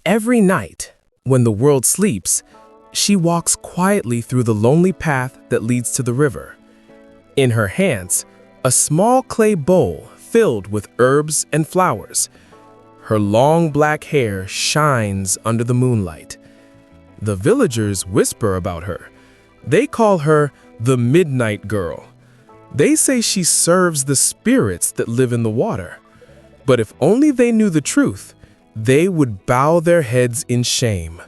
Every night, when the world sleeps, she walks quietly through the lonely path that leads to the river. In her hands, a small clay bowl filled with herbs and flowers. Her long black hair shines under the moonlight. The villagers whisper about her. They call her the Midnight Girl. They say she serves the spirits that live in the water. But if only they knew the truth, they would bow their heads in shame.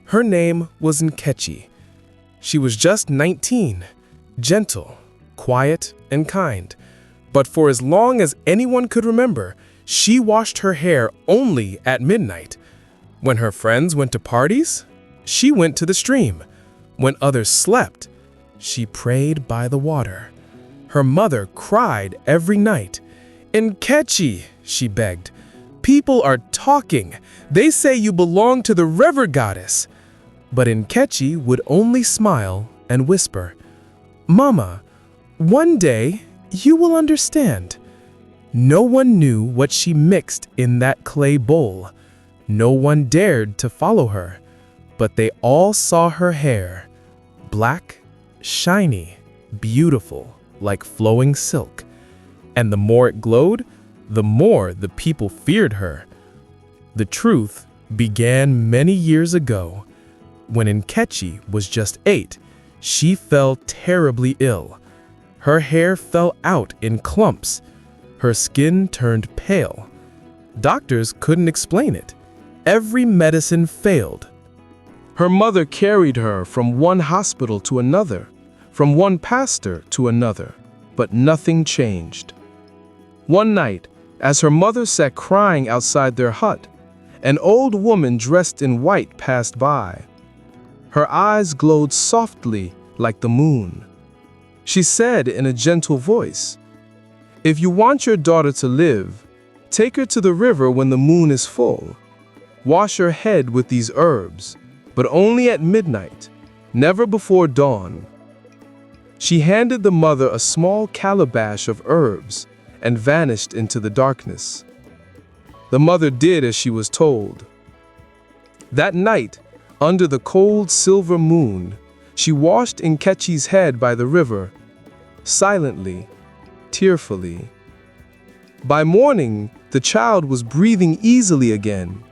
Her name was Nkechi. She was just 19, gentle, quiet, and kind. But for as long as anyone could remember, she washed her hair only at midnight. When her friends went to parties, she went to the stream. When others slept, she prayed by the water. Her mother cried every night. "Nkechi," she begged, "people are talking. They say you belong to the river goddess." But Nkechi would only smile and whisper, "Mama, one day you will understand." No one knew what she mixed in that clay bowl. No one dared to follow her, but they all saw her hair, black, shiny, beautiful, like flowing silk. And the more it glowed, the more the people feared her. The truth began many years ago. When Nkechi was just 8, she fell terribly ill. Her hair fell out in clumps. Her skin turned pale. Doctors couldn't explain it. Every medicine failed. Her mother carried her from one hospital to another, from one pastor to another, but nothing changed. One night, as her mother sat crying outside their hut, an old woman dressed in white passed by. Her eyes glowed softly like the moon. She said in a gentle voice, "If you want your daughter to live, take her to the river when the moon is full. Wash her head with these herbs, but only at midnight, never before dawn." She handed the mother a small calabash of herbs and vanished into the darkness. The mother did as she was told. That night, under the cold silver moon, she washed Nkechi's head by the river, silently, tearfully. By morning, the child was breathing easily again.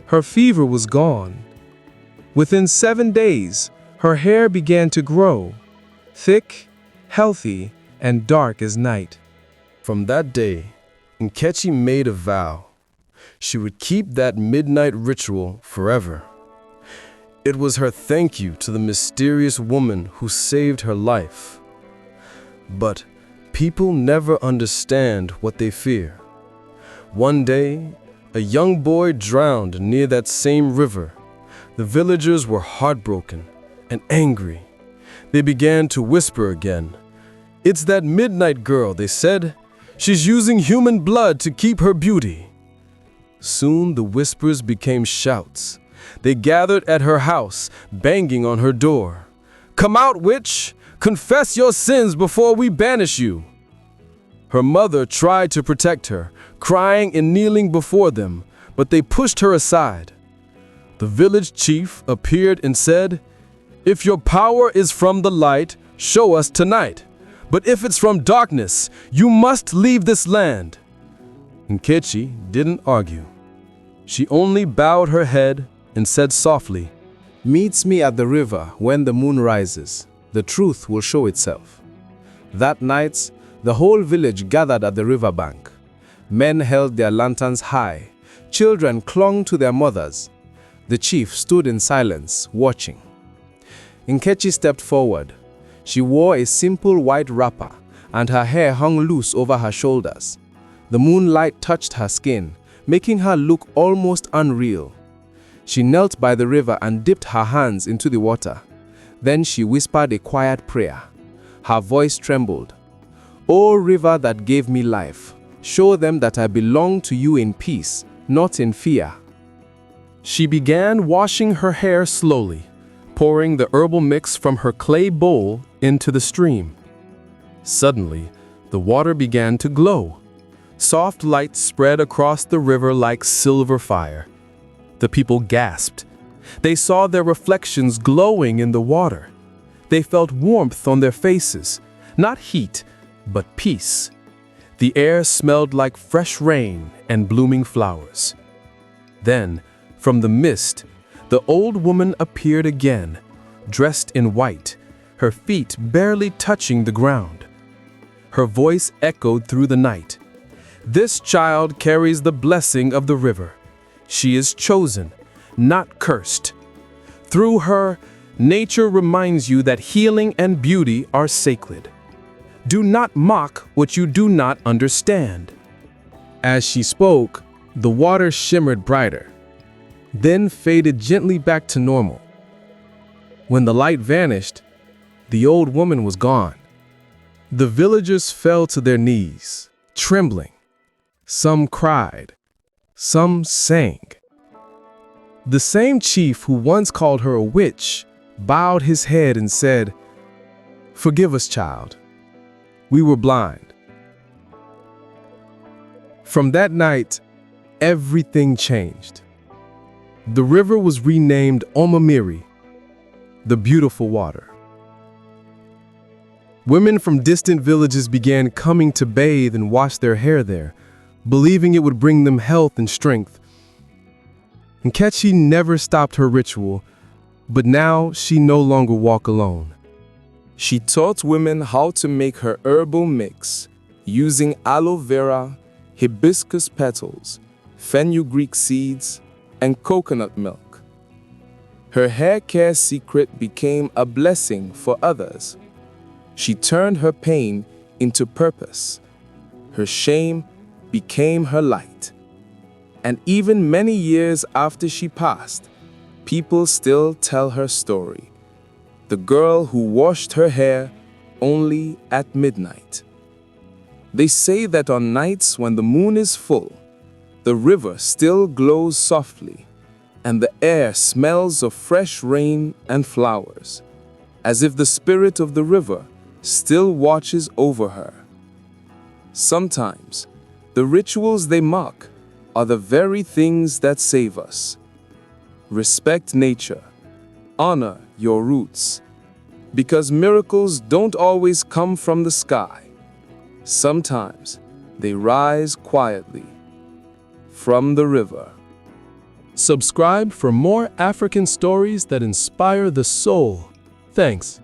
Her fever was gone. Within 7 days, her hair began to grow, thick, healthy, and dark as night. From that day, Nkechi made a vow. She would keep that midnight ritual forever. It was her thank you to the mysterious woman who saved her life. But people never understand what they fear. One day, a young boy drowned near that same river. The villagers were heartbroken and angry. They began to whisper again. "It's that midnight girl," they said. "She's using human blood to keep her beauty." Soon the whispers became shouts. They gathered at her house, banging on her door. "Come out, witch! Confess your sins before we banish you!" Her mother tried to protect her, crying and kneeling before them, but they pushed her aside. The village chief appeared and said, "If your power is from the light, show us tonight. But if it's from darkness, you must leave this land." Nkechi didn't argue. She only bowed her head and said softly, "Meet me at the river when the moon rises. The truth will show itself." That night, the whole village gathered at the riverbank. Men held their lanterns high. Children clung to their mothers. The chief stood in silence, watching. Nkechi stepped forward. She wore a simple white wrapper, and her hair hung loose over her shoulders. The moonlight touched her skin, making her look almost unreal. She knelt by the river and dipped her hands into the water. Then she whispered a quiet prayer. Her voice trembled. "O river that gave me life, show them that I belong to you in peace, not in fear." She began washing her hair slowly, pouring the herbal mix from her clay bowl into the stream. Suddenly, the water began to glow. Soft light spread across the river like silver fire. The people gasped. They saw their reflections glowing in the water. They felt warmth on their faces, not heat, but peace. The air smelled like fresh rain and blooming flowers. Then, from the mist, the old woman appeared again, dressed in white, her feet barely touching the ground. Her voice echoed through the night. "This child carries the blessing of the river. She is chosen, not cursed. Through her, nature reminds you that healing and beauty are sacred. Do not mock what you do not understand." As she spoke, the water shimmered brighter, then faded gently back to normal. When the light vanished, the old woman was gone. The villagers fell to their knees, trembling. Some cried, some sang. The same chief who once called her a witch bowed his head and said, "Forgive us, child. We were blind." From that night, everything changed. The river was renamed Omamiri, the beautiful water. Women from distant villages began coming to bathe and wash their hair there, believing it would bring them health and strength. Nkechi never stopped her ritual, but now she no longer walked alone. She taught women how to make her herbal mix using aloe vera, hibiscus petals, fenugreek seeds, and coconut milk. Her hair care secret became a blessing for others. She turned her pain into purpose. Her shame became her light. And even many years after she passed, people still tell her story. The girl who washed her hair only at midnight. They say that on nights when the moon is full, the river still glows softly, and the air smells of fresh rain and flowers, as if the spirit of the river still watches over her. Sometimes, the rituals they mock are the very things that save us. Respect nature. Honor your roots. Because miracles don't always come from the sky. Sometimes they rise quietly from the river. Subscribe for more African stories that inspire the soul. Thanks.